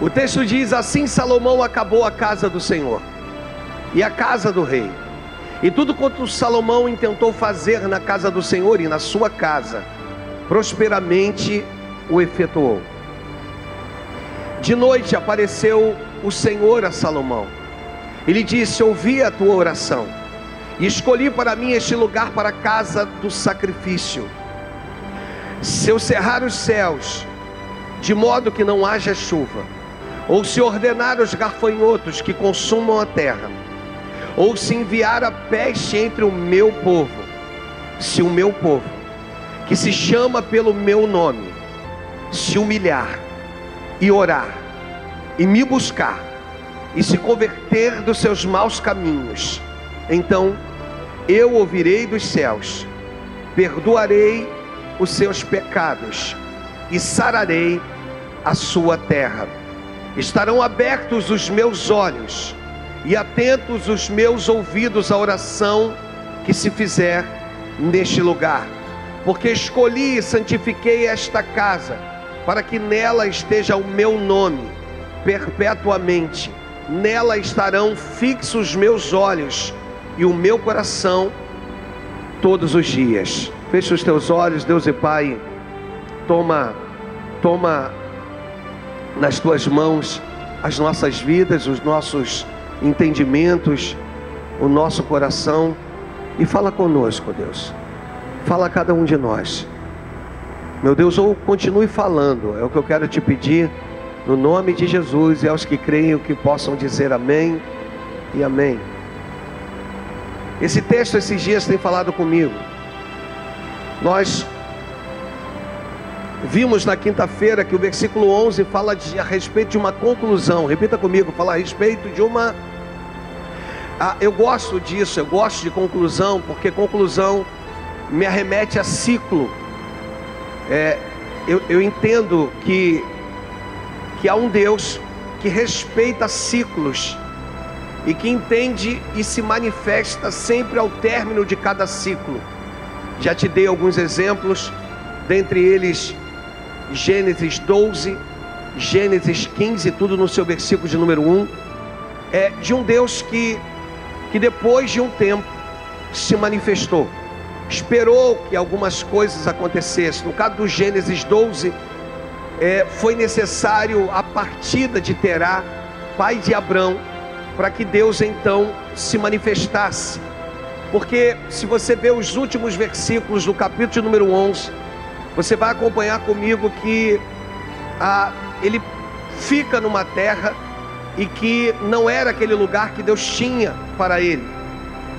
O texto diz: assim Salomão acabou a casa do Senhor e a casa do rei, e tudo quanto Salomão intentou fazer na casa do Senhor e na sua casa, prosperamente o efetuou. De noite apareceu o Senhor a Salomão. Ele disse: ouvi a tua oração e escolhi para mim este lugar para a casa do sacrifício. Se eu cerrar os céus, de modo que não haja chuva, ou se ordenar os gafanhotos que consumam a terra, ou se enviar a peste entre o meu povo, se o meu povo, que se chama pelo meu nome, se humilhar e orar e me buscar e se converter dos seus maus caminhos, então eu ouvirei dos céus, perdoarei os seus pecados e sararei a sua terra. Estarão abertos os meus olhos e atentos os meus ouvidos à oração que se fizer neste lugar, porque escolhi e santifiquei esta casa, para que nela esteja o meu nome perpetuamente. Nela estarão fixos os meus olhos e o meu coração todos os dias. Fecha os teus olhos, Deus e Pai. Toma nas tuas mãos as nossas vidas, os nossos entendimentos, o nosso coração, e fala conosco, Deus. Fala a cada um de nós, meu Deus, ou continue falando. É o que eu quero te pedir, no nome de Jesus, e aos que creem que possam dizer amém e amém. Esse texto esses dias tem falado comigo. Nós vimos na quinta-feira que o versículo 11 fala a respeito de uma conclusão. Repita comigo, fala a respeito de uma... eu gosto disso, eu gosto de conclusão, porque conclusão me arremete a ciclo. Eu entendo que há um Deus que respeita ciclos e que entende e se manifesta sempre ao término de cada ciclo. Já te dei alguns exemplos, dentre eles Gênesis 12, Gênesis 15, tudo no seu versículo de número 1. De um Deus que depois de um tempo se manifestou, esperou que algumas coisas acontecessem. No caso do Gênesis 12, foi necessário a partida de Terá, pai de Abrão, para que Deus então se manifestasse. Porque se você ver os últimos versículos do capítulo de número 11, você vai acompanhar comigo que ele fica numa terra e que não era aquele lugar que Deus tinha para ele.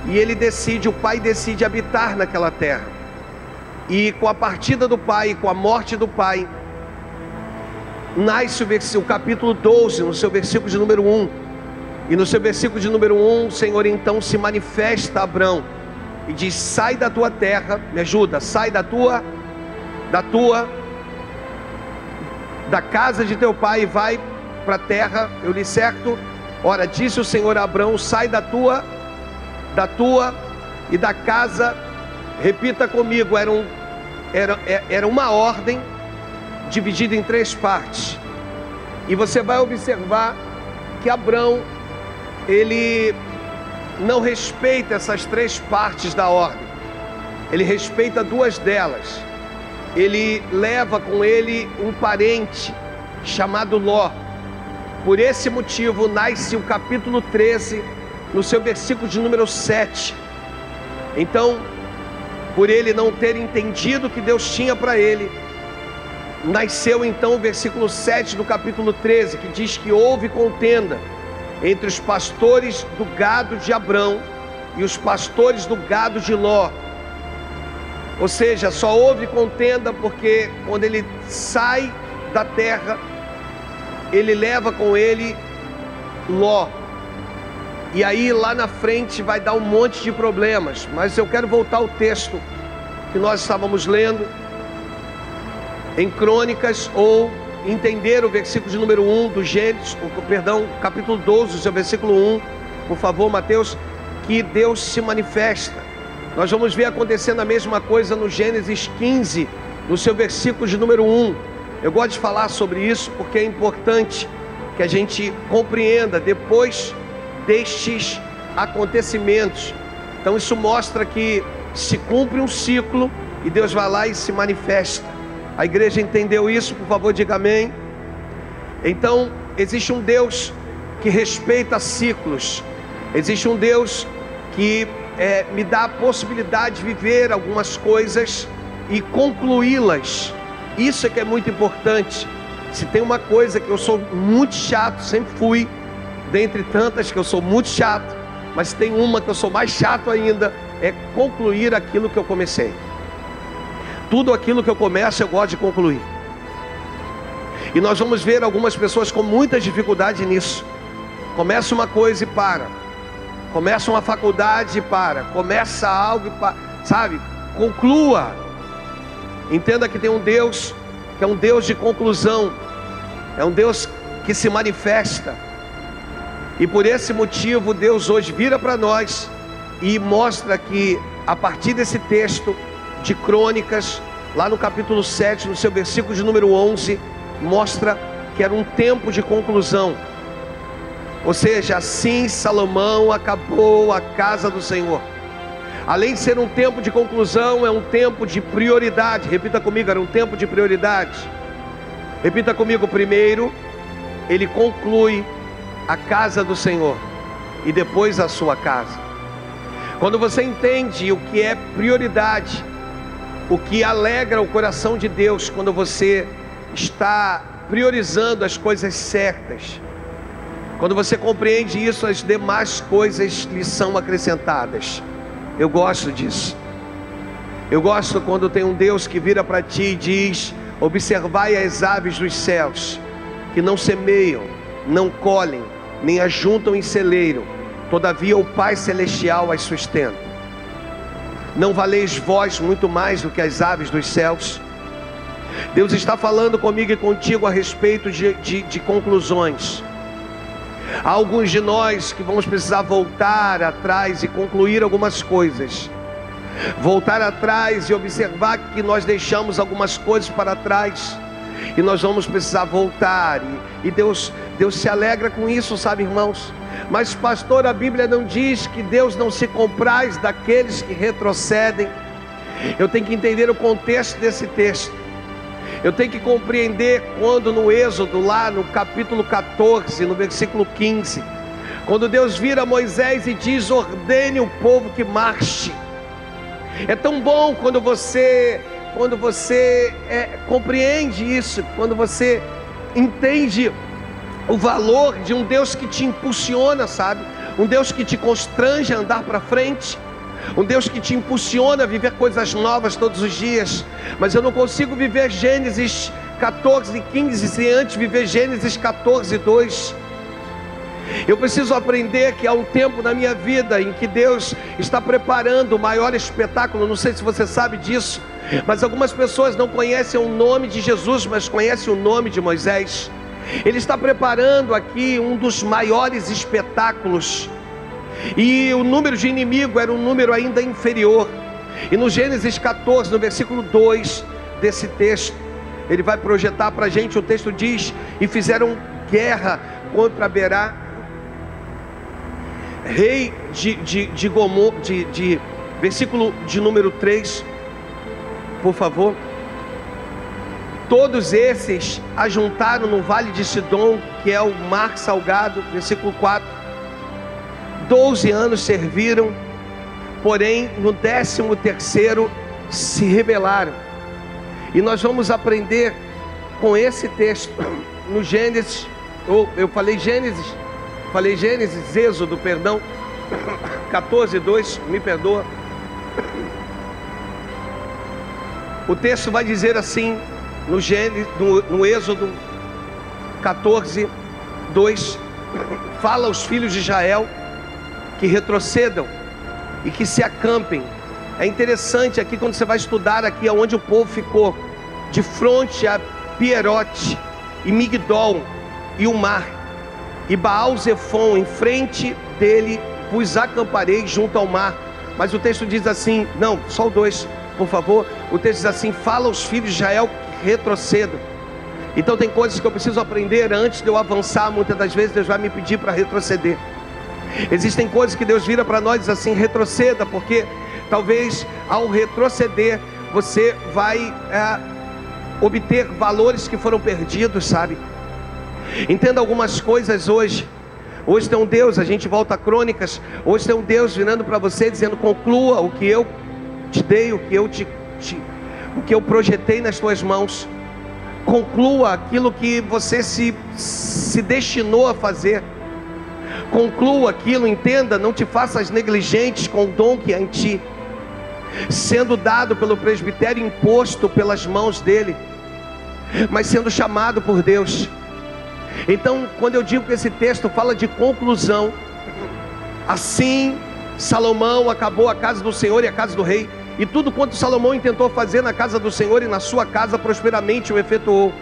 E ele decide, o pai decide habitar naquela terra. E com a partida do pai, com a morte do pai, nasce o capítulo 12, no seu versículo de número 1. E no seu versículo de número 1, o Senhor então se manifesta a Abrão e diz: sai da tua terra, me ajuda, sai da casa de teu pai e vai para a terra, eu li certo? Ora, disse o Senhor a Abrão: sai da tua e da casa. Repita comigo, era uma ordem dividida em 3 partes. E você vai observar que Abrão, ele não respeita essas 3 partes da ordem. Ele respeita 2 delas. Ele leva com ele um parente chamado Ló. Por esse motivo nasce o capítulo 13, no seu versículo de número 7. Então, por ele não ter entendido o que Deus tinha para ele, nasceu então o versículo 7 do capítulo 13, que diz que houve contenda entre os pastores do gado de Abrão e os pastores do gado de Ló. Ou seja, só houve contenda porque quando ele sai da terra, ele leva com ele Ló. E aí lá na frente vai dar um monte de problemas. Mas eu quero voltar ao texto que nós estávamos lendo em Crônicas, ou entender o versículo de número 1 do Gênesis, capítulo 12, o seu versículo 1, por favor, Mateus, que Deus se manifesta. Nós vamos ver acontecendo a mesma coisa no Gênesis 15, no seu versículo de número 1. Eu gosto de falar sobre isso porque é importante que a gente compreenda depois destes acontecimentos. Então isso mostra que se cumpre um ciclo e Deus vai lá e se manifesta. A igreja entendeu isso? Por favor, diga amém. Então existe um Deus que respeita ciclos. Existe um Deus que me dá a possibilidade de viver algumas coisas e concluí-las. Isso é que é muito importante. Se tem uma coisa que eu sou muito chato, sempre fui, dentre tantas que eu sou muito chato, mas tem uma que eu sou mais chato ainda, é concluir aquilo que eu comecei. Tudo aquilo que eu começo eu gosto de concluir. E nós vamos ver algumas pessoas com muita dificuldade nisso. Começa uma coisa e para. Começa uma faculdade e para. Começa algo e para. Sabe? Conclua. Entenda que tem um Deus que é um Deus de conclusão. É um Deus que se manifesta. E por esse motivo Deus hoje vira para nós e mostra que a partir desse texto de Crônicas, lá no capítulo 7, no seu versículo de número 11, mostra que era um tempo de conclusão. Ou seja, assim Salomão acabou a casa do Senhor. Além de ser um tempo de conclusão, é um tempo de prioridade. Repita comigo, era um tempo de prioridade. Repita comigo: primeiro, ele conclui a casa do Senhor e depois a sua casa. Quando você entende o que é prioridade, o que alegra o coração de Deus, quando você está priorizando as coisas certas, quando você compreende isso, as demais coisas lhe são acrescentadas. Eu gosto disso. Eu gosto quando tem um Deus que vira para ti e diz: observai as aves dos céus, que não semeiam, não colhem, nem ajuntam em celeiro, todavia o Pai Celestial as sustenta. Não valeis vós muito mais do que as aves dos céus? Deus está falando comigo e contigo a respeito de conclusões. Há alguns de nós que vamos precisar voltar atrás e concluir algumas coisas. Voltar atrás e observar que nós deixamos algumas coisas para trás. E nós vamos precisar voltar. E Deus se alegra com isso, sabe, irmãos? Mas, pastor, a Bíblia não diz que Deus não se compraz daqueles que retrocedem. Eu tenho que entender o contexto desse texto. Eu tenho que compreender quando no Êxodo, lá no capítulo 14, no versículo 15, quando Deus vira Moisés e diz: ordene o povo que marche. É tão bom quando você compreende isso, quando você entende o valor de um Deus que te impulsiona, sabe? Um Deus que te constrange a andar para frente. Um Deus que te impulsiona a viver coisas novas todos os dias. Mas eu não consigo viver Gênesis 14, 15 sem antes viver Gênesis 14, 2. Eu preciso aprender que há um tempo na minha vida em que Deus está preparando o maior espetáculo. Não sei se você sabe disso, mas algumas pessoas não conhecem o nome de Jesus, mas conhecem o nome de Moisés. Ele está preparando aqui um dos maiores espetáculos. E o número de inimigo era um número ainda inferior. E no Gênesis 14, no versículo 2 desse texto, ele vai projetar para a gente. O texto diz: e fizeram guerra contra Berá, rei de Gomor, versículo de número 3, por favor. Todos esses ajuntaram no vale de Sidom, que é o mar salgado, versículo 4. 12 anos serviram, porém no 13º se rebelaram. E nós vamos aprender com esse texto no Gênesis, eu falei Gênesis, Êxodo, perdão, 14, 2, me perdoa. O texto vai dizer assim, no Êxodo 14, 2, fala aos filhos de Israel que retrocedam e que se acampem. É interessante aqui quando você vai estudar aqui aonde o povo ficou, de frente a Pierote e Migdol e o mar, e Baal-Zefon, em frente dele vos acamparei junto ao mar. Mas o texto diz assim, não, só o 2, por favor. O texto diz assim: fala aos filhos de Israel que retrocedam, Então tem coisas que eu preciso aprender antes de eu avançar. Muitas das vezes Deus vai me pedir para retroceder. Existem coisas que Deus vira para nós e diz assim: retroceda, porque talvez ao retroceder você vai obter valores que foram perdidos, sabe? Entenda algumas coisas hoje. Hoje tem um Deus, a gente volta a Crônicas. Hoje tem um Deus virando para você dizendo: conclua o que eu te dei, o que eu projetei nas tuas mãos. Conclua aquilo que você se destinou a fazer. Conclua aquilo, entenda, não te faças negligentes com o dom que há em ti, sendo dado pelo presbitério, imposto pelas mãos dele, mas sendo chamado por Deus. Então, quando eu digo que esse texto fala de conclusão, assim Salomão acabou a casa do Senhor e a casa do rei, e tudo quanto Salomão intentou fazer na casa do Senhor e na sua casa, prosperamente o efetuou.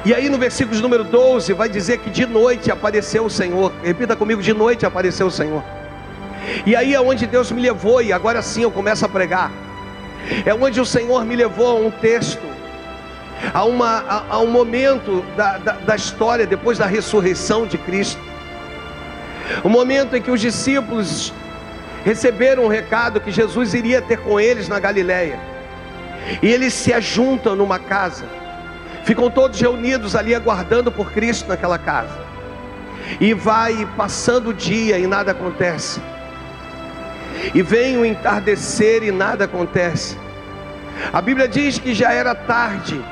E aí no versículo número 12 vai dizer que de noite apareceu o Senhor. Repita comigo: de noite apareceu o Senhor. E aí é onde Deus me levou, e agora sim eu começo a pregar. É onde o Senhor me levou a um texto, a um momento da história depois da ressurreição de Cristo. O momento em que os discípulos receberam um recado que Jesus iria ter com eles na Galileia. E eles se ajuntam numa casa. Ficam todos reunidos ali aguardando por Cristo naquela casa. E vai passando o dia e nada acontece. E vem o entardecer e nada acontece. A Bíblia diz que já era tarde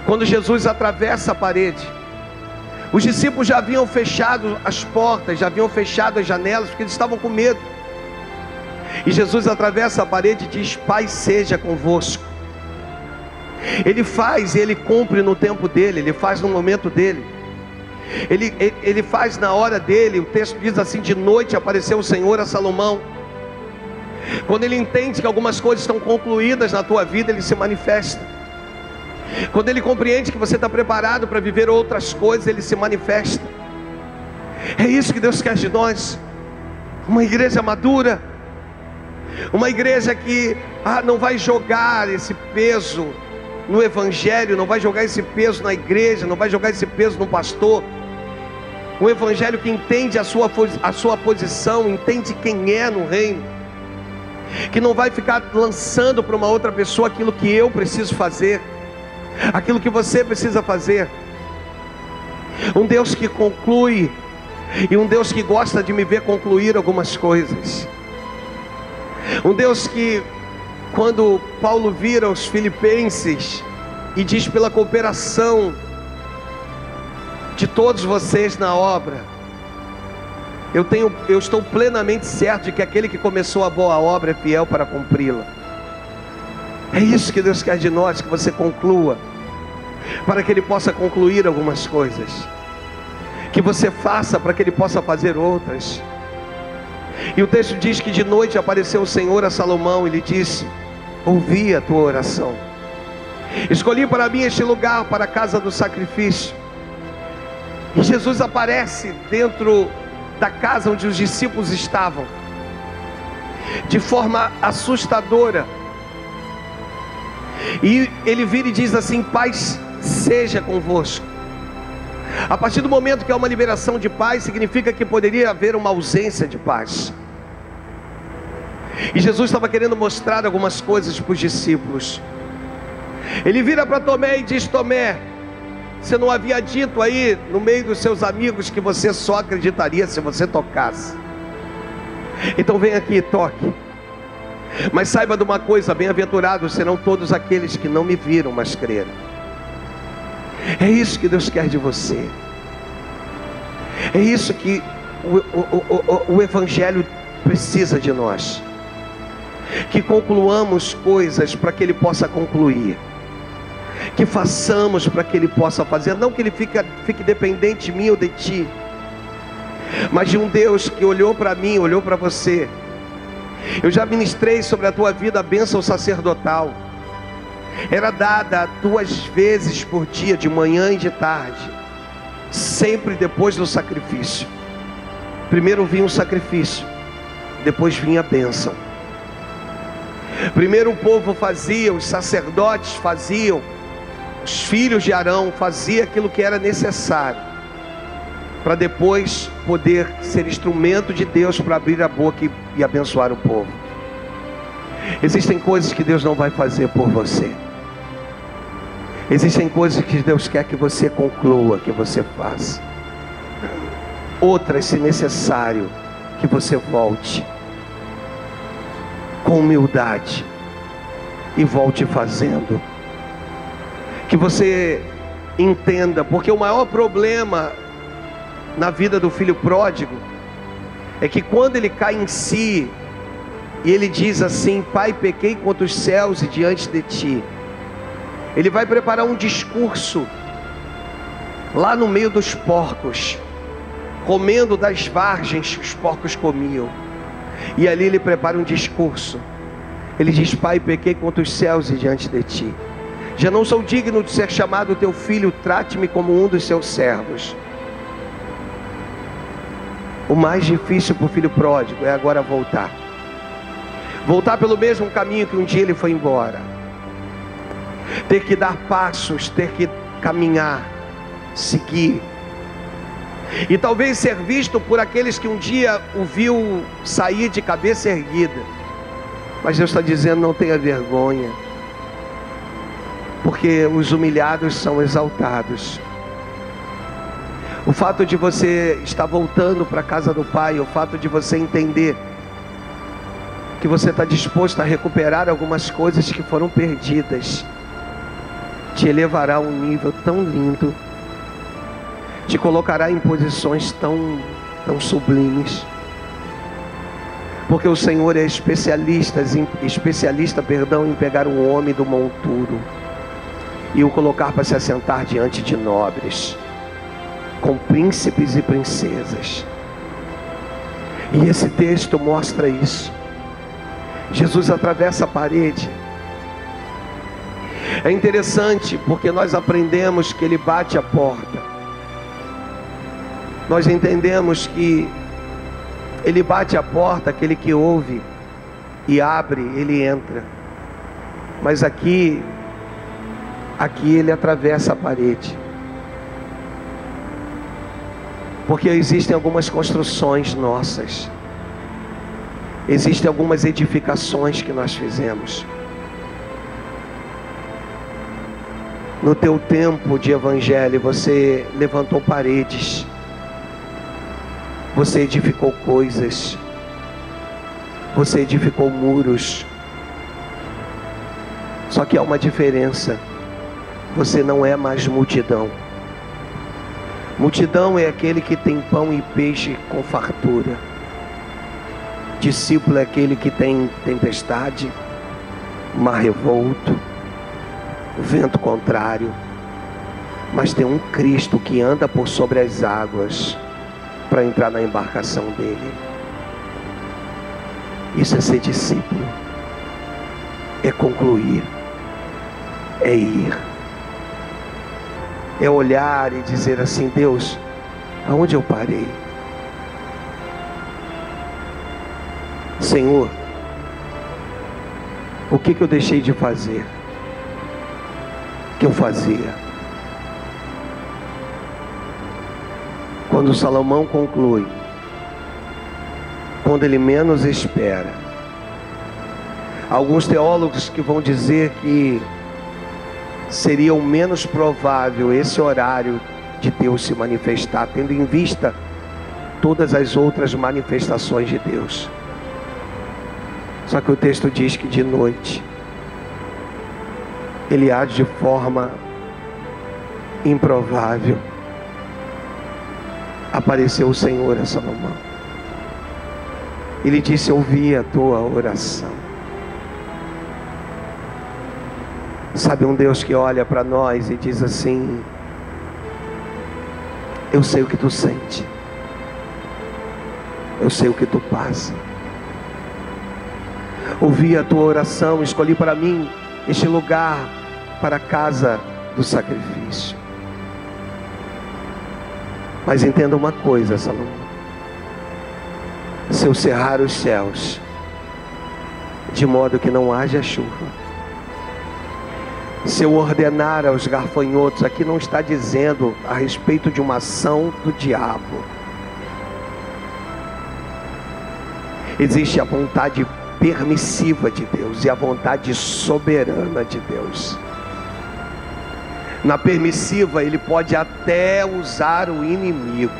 quando Jesus atravessa a parede. Os discípulos já haviam fechado as portas, já haviam fechado as janelas, porque eles estavam com medo. E Jesus atravessa a parede e diz: Pai seja convosco. Ele faz e ele cumpre no tempo dele, ele faz no momento dele, ele faz na hora dele. O texto diz assim: de noite apareceu o Senhor a Salomão. Quando ele entende que algumas coisas estão concluídas na tua vida, ele se manifesta. Quando ele compreende que você está preparado para viver outras coisas, ele se manifesta. É isso que Deus quer de nós. Uma igreja madura, uma igreja que não vai jogar esse peso no evangelho, não vai jogar esse peso na igreja, não vai jogar esse peso no pastor. Um evangelho que entende a sua posição, entende quem é no reino, que não vai ficar lançando para uma outra pessoa aquilo que eu preciso fazer, aquilo que você precisa fazer. Um Deus que conclui, e um Deus que gosta de me ver concluir algumas coisas. Um Deus que, quando Paulo vira os Filipenses e diz: pela cooperação de todos vocês na obra, eu estou plenamente certo de que aquele que começou a boa obra é fiel para cumpri-la. É isso que Deus quer de nós, que você conclua, para que Ele possa concluir algumas coisas, que você faça para que Ele possa fazer outras. E o texto diz que de noite apareceu o Senhor a Salomão e lhe disse: ouvi a tua oração, escolhi para mim este lugar para a casa do sacrifício. E Jesus aparece dentro da casa onde os discípulos estavam, de forma assustadora. E ele vira e diz assim: paz seja convosco. A partir do momento que há uma liberação de paz, significa que poderia haver uma ausência de paz. E Jesus estava querendo mostrar algumas coisas para os discípulos. Ele vira para Tomé e diz: Tomé, você não havia dito aí no meio dos seus amigos que você só acreditaria se você tocasse? Então vem aqui e toque. Mas saiba de uma coisa: bem-aventurados serão todos aqueles que não me viram, mas creram. É isso que Deus quer de você. É isso que o Evangelho precisa de nós. Que concluamos coisas para que Ele possa concluir, que façamos para que Ele possa fazer. Não que Ele fique dependente de mim ou de ti, mas de um Deus que olhou para mim, olhou para você. Eu já ministrei sobre a tua vida a bênção sacerdotal. Era dada 2 vezes por dia, de manhã e de tarde, sempre depois do sacrifício. Primeiro vinha o sacrifício, depois vinha a bênção. Primeiro o povo fazia, os sacerdotes faziam os filhos de Arão faziam aquilo que era necessário para depois poder ser instrumento de Deus para abrir a boca e abençoar o povo. Existem coisas que Deus não vai fazer por você. Existem coisas que Deus quer que você conclua, que você faça. Outras, se necessário, que você volte com humildade e volte fazendo. Que você entenda, porque o maior problema na vida do filho pródigo é que quando ele cai em si e ele diz assim: Pai, pequei contra os céus e diante de ti, ele vai preparar um discurso lá no meio dos porcos, comendo das vargens que os porcos comiam. E ali ele prepara um discurso. Ele diz: Pai, pequei contra os céus e diante de ti, já não sou digno de ser chamado teu filho, trate-me como um dos seus servos. O mais difícil para o filho pródigo é agora voltar pelo mesmo caminho que um dia ele foi embora, ter que dar passos, ter que caminhar, seguir, e talvez ser visto por aqueles que um dia o viu sair de cabeça erguida. Mas Deus está dizendo: não tenha vergonha, porque os humilhados são exaltados. O fato de você estar voltando para a casa do Pai, o fato de você entender que você está disposto a recuperar algumas coisas que foram perdidas, te elevará a um nível tão lindo, te colocará em posições tão sublimes, porque o Senhor é especialista em pegar um homem do monturo e o colocar para se assentar diante de nobres, com príncipes e princesas. E esse texto mostra isso. Jesus atravessa a parede. É interessante porque nós aprendemos que ele bate a porta. Nós entendemos que ele bate a porta, aquele que ouve e abre, ele entra. Mas aqui ele atravessa a parede. Porque existem algumas construções nossas, existem algumas edificações que nós fizemos. No teu tempo de evangelho, você levantou paredes, você edificou coisas, você edificou muros. Só que há uma diferença: você não é mais multidão. Multidão é aquele que tem pão e peixe com fartura. Discípulo é aquele que tem tempestade, mar revolto, vento contrário, mas tem um Cristo que anda por sobre as águas para entrar na embarcação dele. Isso é ser discípulo, é concluir, é ir, é olhar e dizer assim: Deus, aonde eu parei? Senhor, o que eu deixei de fazer, que eu fazia? Quando Salomão conclui, quando ele menos espera. Alguns teólogos que vão dizer que seria o menos provável esse horário de Deus se manifestar, tendo em vista todas as outras manifestações de Deus. Só que o texto diz que de noite ele age de forma improvável. Apareceu o Senhor a Salomão. Ele disse: ouvi a tua oração. Sabe, um Deus que olha para nós e diz assim: eu sei o que tu sente, eu sei o que tu passa. Ouvi a tua oração, escolhi para mim este lugar para a casa do sacrifício. Mas entenda uma coisa, Salomão: se eu cerrar os céus de modo que não haja chuva, Se eu ordenar aos gafanhotos, aqui não está dizendo a respeito de uma ação do diabo. Existe a vontade permissiva de Deus e a vontade soberana de Deus. Na permissiva, ele pode até usar o inimigo.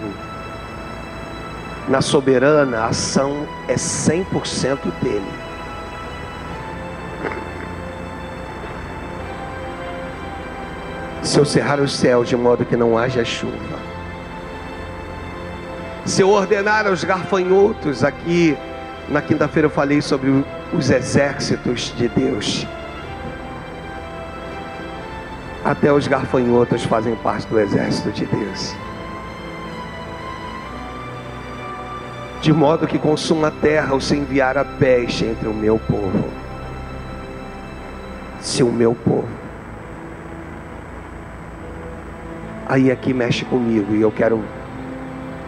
Na soberana, a ação é 100% dele. Se eu cerrar os céus de modo que não haja chuva, se eu ordenar aos gafanhotos, aqui na quinta-feira eu falei sobre os exércitos de Deus. Até os gafanhotos fazem parte do exército de Deus. De modo que consuma a terra ou se enviar a peste entre o meu povo. Se o meu povo. Aí aqui mexe comigo e eu quero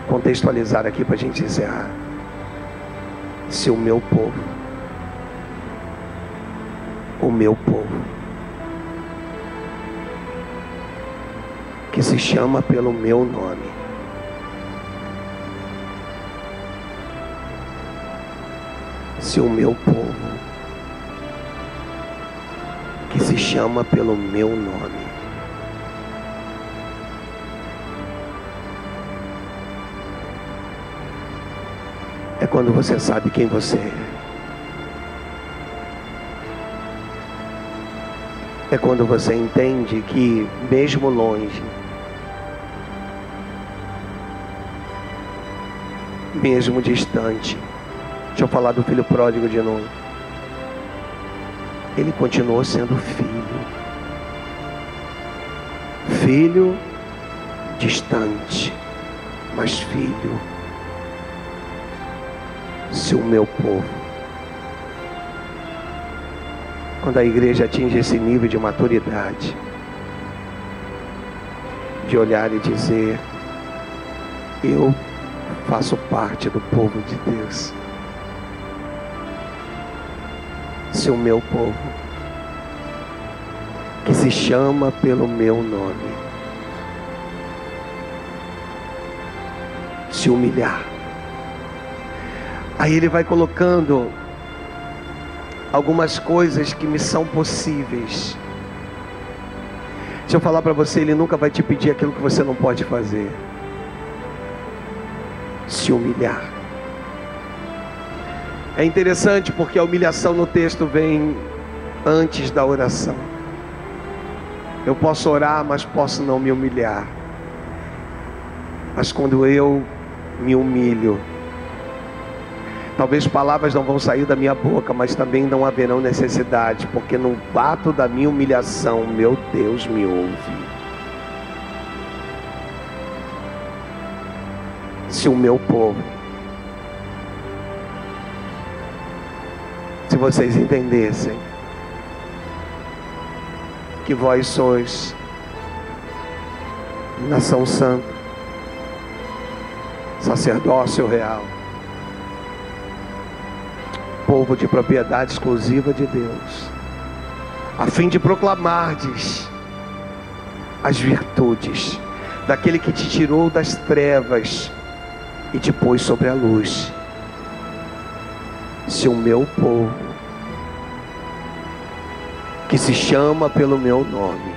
contextualizar aqui para a gente encerrar. Se o meu povo, que se chama pelo meu nome, se o meu povo, que se chama pelo meu nome, é quando você sabe quem você é. É quando você entende que, mesmo longe, mesmo distante, deixa eu falar do filho pródigo de novo. Ele continuou sendo filho. Filho distante, mas filho. Se o meu povo, quando a igreja atinge esse nível de maturidade, de olhar e dizer: eu faço parte do povo de Deus. Se o meu povo, que se chama pelo meu nome, se humilhar. Aí ele vai colocando algumas coisas que me são possíveis. Deixa eu falar para você, ele nunca vai te pedir aquilo que você não pode fazer. Se humilhar. É interessante porque a humilhação no texto vem antes da oração. Eu posso orar, mas posso não me humilhar. Mas quando eu me humilho, talvez palavras não vão sair da minha boca, mas também não haverão necessidade, porque no ato da minha humilhação, meu Deus me ouve. Se o meu povo, se vocês entendessem que vós sois nação santa, sacerdócio real, povo de propriedade exclusiva de Deus, a fim de proclamardes as virtudes daquele que te tirou das trevas e te pôs sobre a luz. Se o meu povo, que se chama pelo meu nome,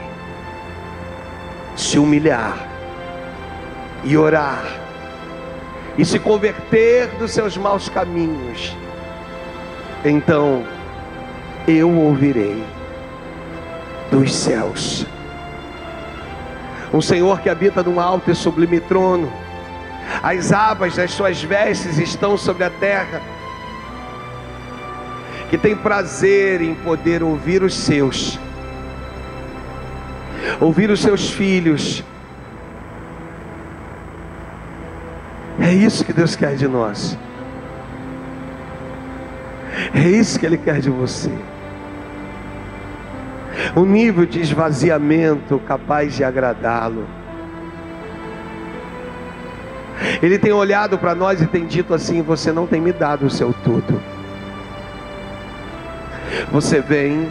se humilhar e orar e se converter dos seus maus caminhos, então eu ouvirei dos céus. Um Senhor que habita num alto e sublime trono, as abas das suas vestes estão sobre a terra, que tem prazer em poder ouvir os seus filhos. É isso que Deus quer de nós. É isso que Ele quer de você. Um nível de esvaziamento capaz de agradá-lo. Ele tem olhado para nós e tem dito assim: você não tem me dado o seu tudo. Você vem,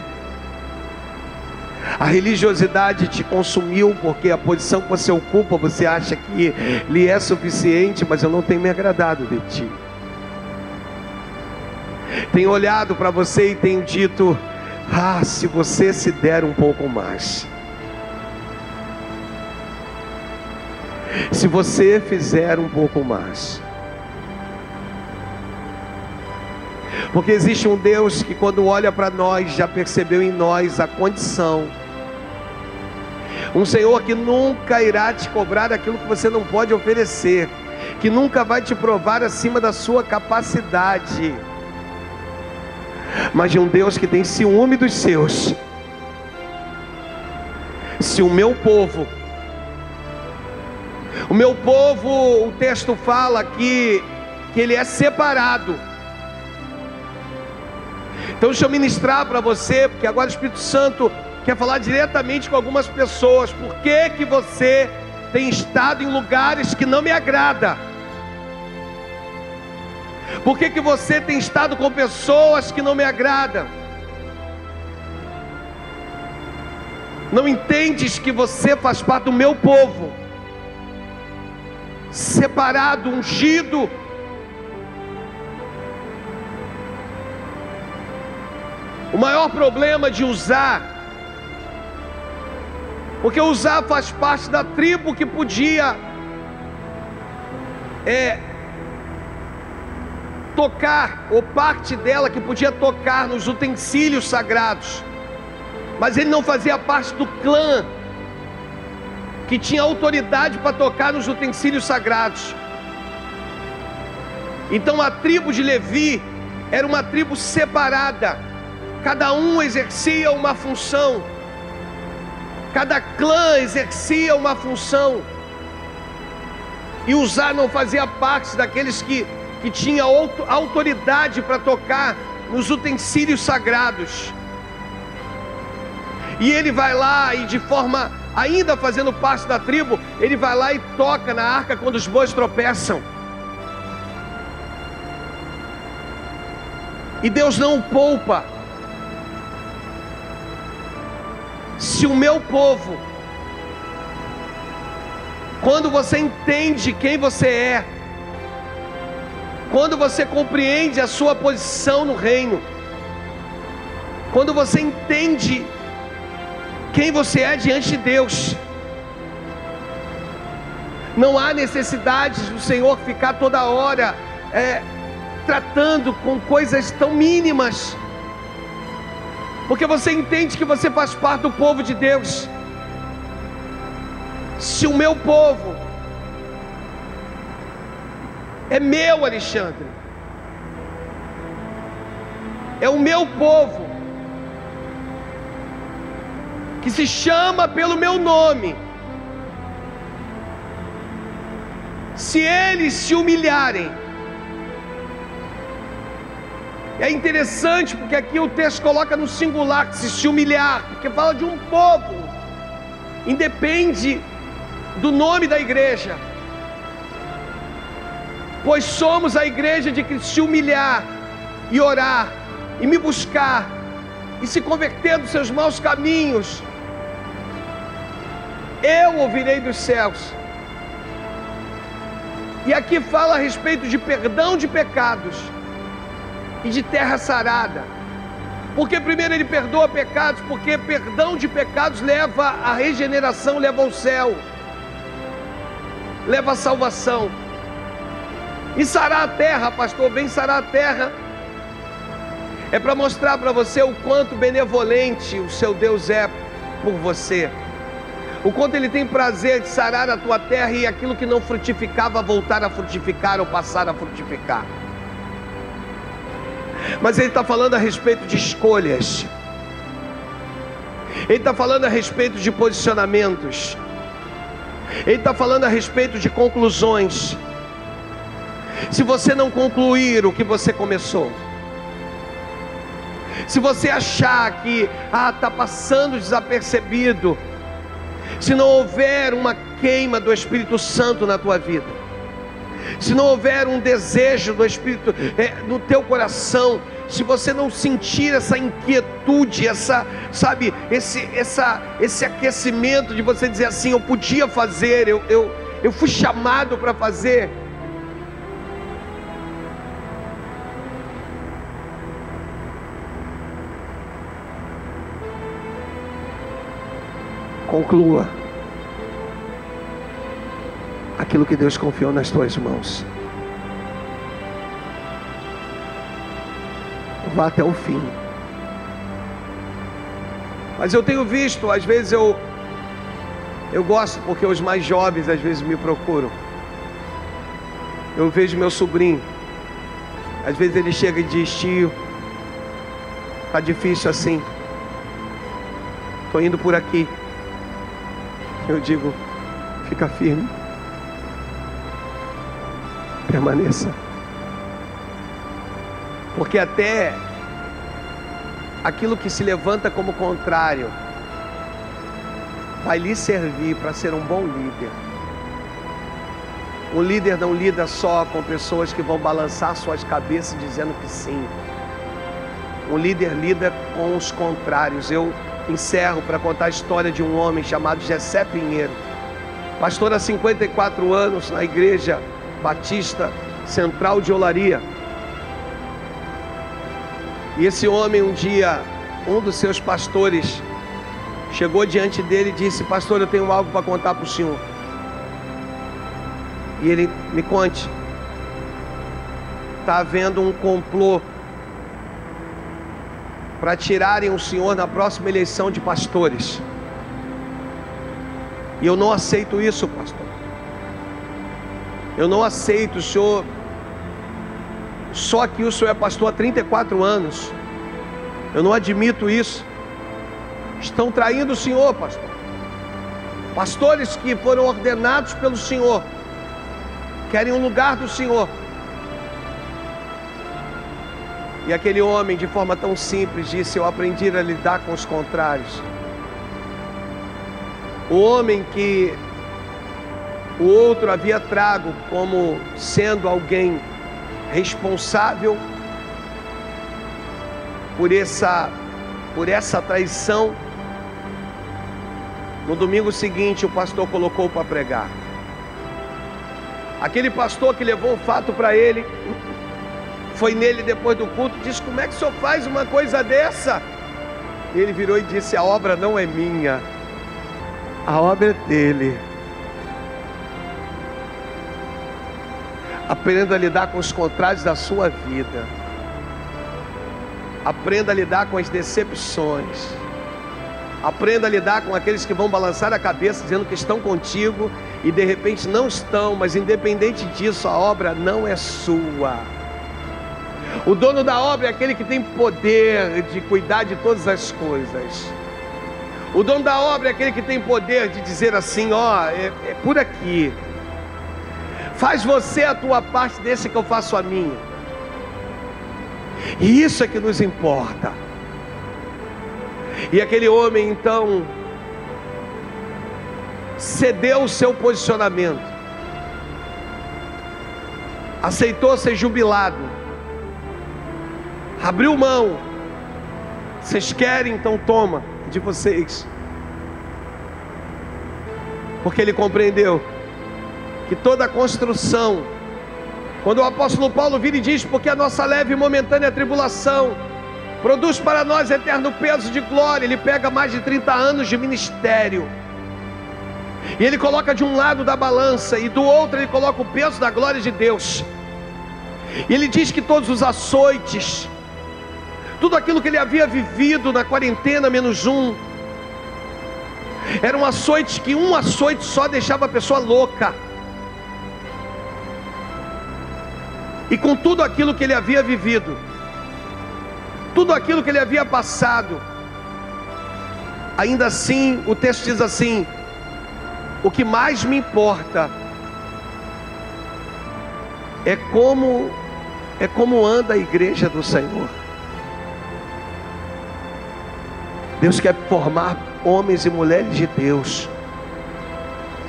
A religiosidade te consumiu porque a posição que você ocupa, você acha que lhe é suficiente, mas eu não tenho me agradado de ti. Tenho olhado para você e tenho dito: ah, se você se der um pouco mais, se você fizer um pouco mais. Porque existe um Deus que, quando olha para nós, já percebeu em nós a condição. Um Senhor que nunca irá te cobrar aquilo que você não pode oferecer, que nunca vai te provar acima da sua capacidade, mas de um Deus que tem ciúme dos seus. Se o meu povo, o texto fala que ele é separado. Então deixa eu ministrar para você, porque agora o Espírito Santo quer falar diretamente com algumas pessoas. Por que que você tem estado em lugares que não me agrada? Por que que você tem estado com pessoas que não me agradam? Não entendes que você faz parte do meu povo, separado, ungido? O maior problema de Uzá, porque Uzá faz parte da tribo que podia tocar, ou parte dela que podia tocar nos utensílios sagrados, mas ele não fazia parte do clã que tinha autoridade para tocar nos utensílios sagrados. Então a tribo de Levi era uma tribo separada. Cada um exercia uma função, cada clã exercia uma função, e Uzá não fazia parte daqueles que tinha autoridade para tocar nos utensílios sagrados. E ele vai lá e, de forma, ainda fazendo parte da tribo, ele vai lá e toca na arca quando os bois tropeçam. E Deus não o poupa. Se o meu povo, quando você entende quem você é, quando você compreende a sua posição no reino, quando você entende quem você é diante de Deus, não há necessidade do Senhor ficar toda hora tratando com coisas tão mínimas, porque você entende que você faz parte do povo de Deus. Se o meu povo é meu, Alexandre, é o meu povo, que se chama pelo meu nome, se eles se humilharem. É interessante porque aqui o texto coloca no singular, que se humilhar, porque fala de um povo, independe do nome da igreja, pois somos a igreja de que se humilhar e orar e me buscar e se converter dos seus maus caminhos, eu ouvirei dos céus. E aqui fala a respeito de perdão de pecados e de terra sarada. Porque primeiro ele perdoa pecados, porque perdão de pecados leva à regeneração, leva ao céu, leva à salvação. E sarar a terra, pastor, vem sarar a terra, é para mostrar para você o quanto benevolente o seu Deus é por você, o quanto Ele tem prazer de sarar a tua terra e aquilo que não frutificava voltar a frutificar ou passar a frutificar. Mas Ele está falando a respeito de escolhas, Ele está falando a respeito de posicionamentos, Ele está falando a respeito de conclusões. Se você não concluir o que você começou, se você achar que está passando desapercebido, se não houver uma queima do Espírito Santo na tua vida, se não houver um desejo do Espírito no teu coração se você não sentir essa inquietude, esse aquecimento de você dizer assim, eu podia fazer, eu fui chamado para fazer. Conclua aquilo que Deus confiou nas tuas mãos. Vá até o fim. Mas eu tenho visto, às vezes eu gosto, porque os mais jovens às vezes me procuram. Eu vejo meu sobrinho, às vezes ele chega e diz: tio, tá difícil assim, tô indo por aqui. Eu digo: fica firme, permaneça, porque até aquilo que se levanta como contrário vai lhe servir para ser um bom líder. Um líder não lida só com pessoas que vão balançar suas cabeças dizendo que sim. Um líder lida com os contrários. Eu encerro para contar a história de um homem chamado Jessé Pinheiro, pastor há 54 anos na Igreja Batista Central de Olaria. E esse homem, um dia, um dos seus pastores chegou diante dele e disse: pastor, eu tenho algo para contar para o senhor. E ele: me conte. Está havendo um complô para tirarem o senhor na próxima eleição de pastores. E eu não aceito isso, pastor. Eu não aceito. O senhor, só que o senhor é pastor há 34 anos. Eu não admito isso. Estão traindo o senhor, pastor. Pastores que foram ordenados pelo senhor querem o lugar do senhor. E aquele homem, de forma tão simples, disse: eu aprendi a lidar com os contrários. O homem que o outro havia trago como sendo alguém responsável por essa traição, no domingo seguinte o pastor colocou para pregar. Aquele pastor que levou o fato para ele, foi nele depois do culto, disse: como é que o senhor faz uma coisa dessa? E ele virou e disse: a obra não é minha, a obra é dele. Aprenda a lidar com os contrários da sua vida. Aprenda a lidar com as decepções. Aprenda a lidar com aqueles que vão balançar a cabeça dizendo que estão contigo e de repente não estão, mas independente disso, a obra não é sua. O dono da obra é aquele que tem poder de cuidar de todas as coisas. O dono da obra é aquele que tem poder de dizer assim: ó, é por aqui. Faz você a tua parte, deixa que eu faço a minha. E isso é que nos importa. E aquele homem então cedeu o seu posicionamento, aceitou ser jubilado, abriu mão. Vocês querem? Então toma, de vocês. Porque ele compreendeu que toda a construção, quando o apóstolo Paulo vira e diz: porque a nossa leve e momentânea tribulação produz para nós eterno peso de glória. Ele pega mais de 30 anos de ministério e ele coloca de um lado da balança e do outro ele coloca o peso da glória de Deus. E ele diz que todos os açoites, tudo aquilo que ele havia vivido na quarentena menos um, eram açoites que um açoite só deixava a pessoa louca. E com tudo aquilo que ele havia vivido, tudo aquilo que ele havia passado, ainda assim o texto diz assim: o que mais me importa é como anda a igreja do Senhor. Deus quer formar homens e mulheres de Deus,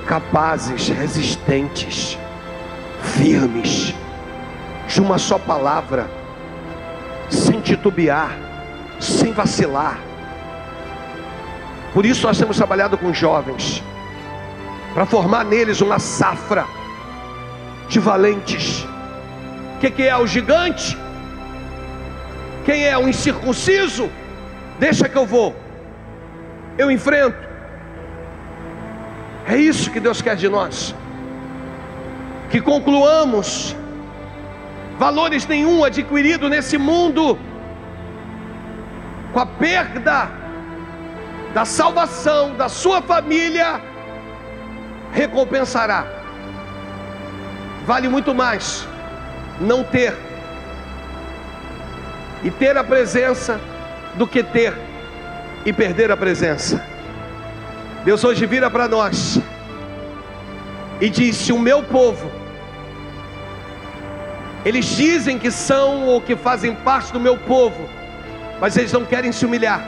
capazes, resistentes, firmes, de uma só palavra, sem titubear, sem vacilar. Por isso nós temos trabalhado com jovens, para formar neles uma safra de valentes. O que é o gigante? Quem é o incircunciso? Deixa que eu vou, eu enfrento. É isso que Deus quer de nós, que concluamos valores nenhum adquirido nesse mundo com a perda da salvação da sua família recompensará. Vale muito mais não ter e ter a presença do que ter e perder a presença. Deus hoje vira para nós e disse: o meu povo, eles dizem que são ou que fazem parte do meu povo, mas eles não querem se humilhar,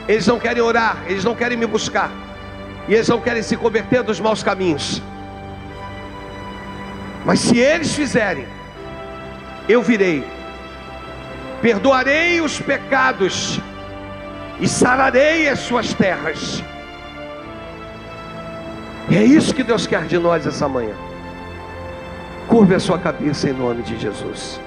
eles não querem orar, eles não querem me buscar, e eles não querem se converter dos maus caminhos. Mas se eles fizerem, eu virei, perdoarei os pecados e sararei as suas terras. E é isso que Deus quer de nós essa manhã. Curve a sua cabeça em nome de Jesus.